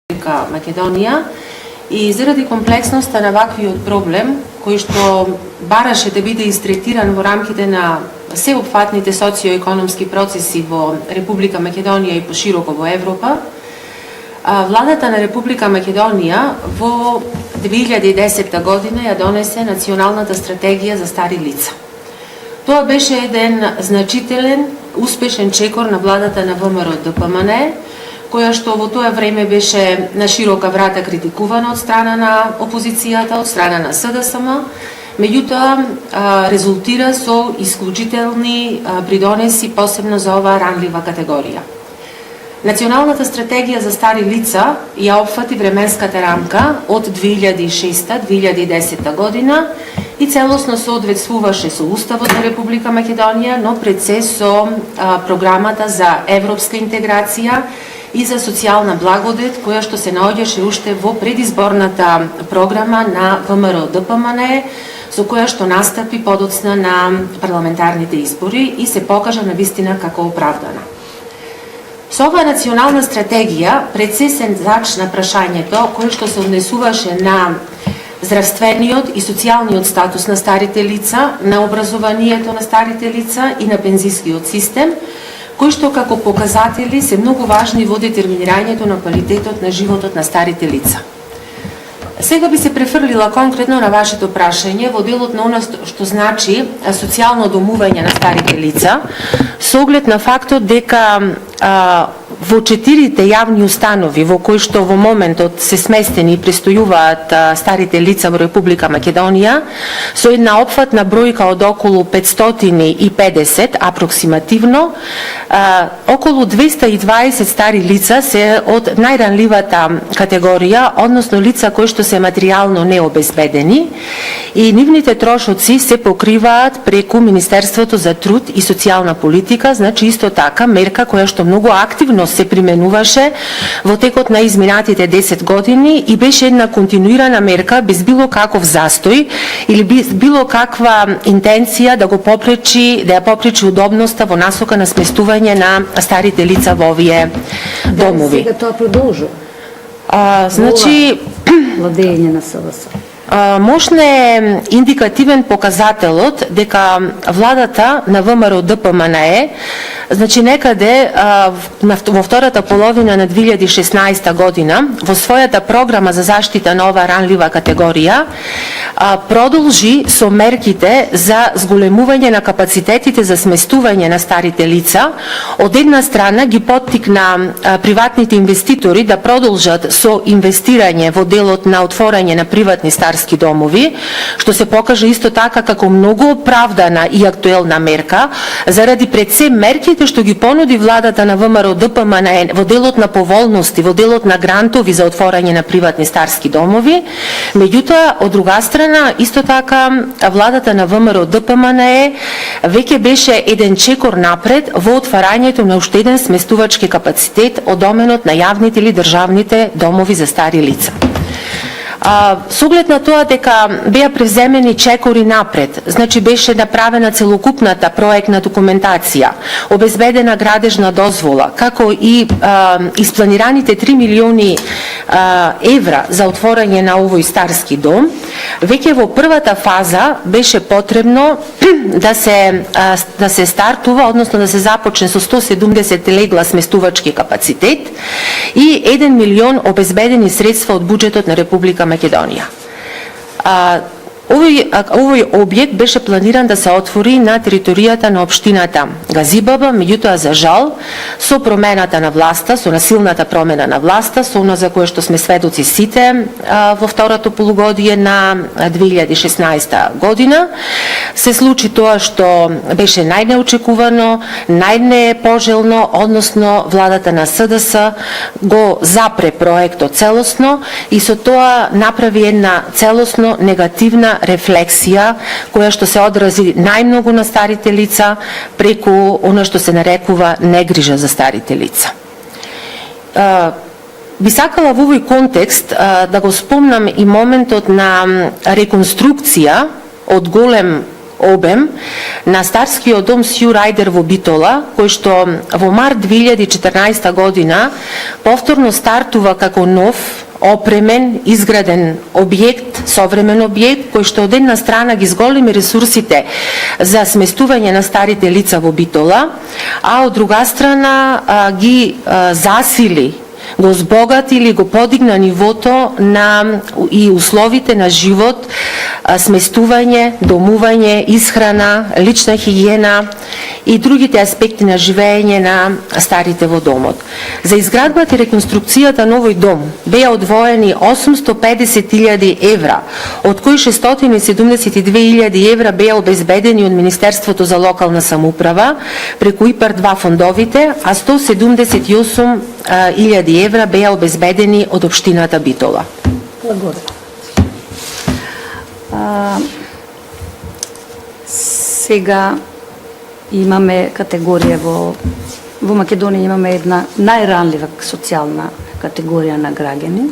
Република Македонија и заради комплексноста на ваквиот проблем, кој што бараше да биде истретиран во рамките на сеопфатните социоекономски процеси во Република Македонија и пошироко во Европа, владата на Република Македонија во 2010 година ја донесе Националната стратегија за стари лица. Тоа беше еден значителен, успешен чекор на владата на ВМРО-ДПМНЕ, која што во тоа време беше на широка врата критикувана од страна на опозицијата, од страна на СДСМ, меѓутоа резултира со исклучителни придонеси посебно за оваа ранлива категорија. Националната стратегија за стари лица ја опфати временската рамка од 2006-2010 година и целосно соодветствуваше со Уставот на Република Македонија, но пред се со програмата за европска интеграција и за социјална благодет, која што се наоѓаше уште во предизборната програма на ВМРО-ДПМНЕ, со која што настапи подоцна на парламентарните избори и се покажа на вистина како оправдана. Со оваа национална стратегија пред се зачна прашањето кое што се однесуваше на здравствениот и социјалниот статус на старите лица, на образованието на старите лица и на пензискиот систем, кои што како показатели се многу важни во детерминирањето на квалитетот на животот на старите лица. Сега би се префрлила конкретно на вашето прашање во делот на она што значи социјално домување на старите лица, со оглед на фактот дека во 4 јавни установи во кои што во моментот се сместени и престојуваат старите лица во Република Македонија, со една опфатна бројка од околу 550 апроксимативно, околу 220 стари лица се од најранливата категорија, односно лица кои што се материјално необезбедени и нивните трошоци се покриваат преку Министерството за труд и социјална политика, значи исто така мерка која што многу активно се применуваше во текот на изминатите 10 години и беше една континуирана мерка без било каков застој или без било каква интенција да ја попречи удобноста во насока на сместување на старите лица во овие домови. Сега тоа продолжува. Значи владење на СВС. Можна е индикативен показателот дека владата на ВМРО-ДПМНЕ, значи некаде во втората половина на 2016 година, во својата програма за заштита на оваа ранлива категорија, продолжи со мерките за зголемување на капацитетите за сместување на старите лица. Од една страна ги поттикна приватните инвеститори да продолжат со инвестирање во делот на отворање на приватни старски домови, што се покажа исто така како многу оправдана и актуелна мерка, заради пред се мерките што ги понуди владата на ВМРО-ДПМНЕ во делот на поволности, во делот на грантови за отворање на приватни старски домови. Меѓутоа, од друга страна, исто така владата на ВМРО-ДПМНЕ веќе беше еден чекор напред во отварањето на уште еден сместувачки капацитет од доменот на јавните или државните домови за стари лица. Со оглед на тоа дека беа превземени чекори напред, значи беше направена целокупната проектна документација, обезбедена градежна дозвола, како и испланираните 3 милиони евра за отворање на овој старски дом, веќе во првата фаза беше потребно да се стартува, односно да се започне со 170 легла сместувачки капацитет и 1 милион обезбедени средства од буџетот на Република Македонија. Овој објект беше планиран да се отвори на територијата на општината Газибаба, меѓутоа за жал со промената на власта, со насилната промена на власта, со она за кое што сме сведоци сите во второто полугодие на 2016 година, се случи тоа што беше најнеочекувано, најнепожелно, односно владата на СДС го запре проектот целосно и со тоа направи една целосно негативна рефлексија која што се одрази најмногу на старите лица преку она што се нарекува негрижа за старите лица. Би сакала во овој контекст да го спомнам и моментот на реконструкција од голем обем на Старскиот дом Сју Рајдер во Битола, кој што во март 2014 година повторно стартува како нов, опремен, изграден објект, современ објект, кој што од една страна ги зголеми ресурсите за сместување на старите лица во Битола, а од друга страна ги засили, го збогати или го подигна нивото на и условите на живот, сместување, домување, исхрана, лична хигиена и другите аспекти на живење на старите во домот. За изградбата и реконструкцијата на овој дом беа одвоени 850.000 евра, од кои 672.000 евра беа обезбедени од Министерството за локална самоуправа преку ИПАР-2 фондовите, а 178.000 евра беа обезбедени од општината Битола. Благодарам. Сега имаме категорија во Македонија, имаме една најранлива социјална категорија на граѓани,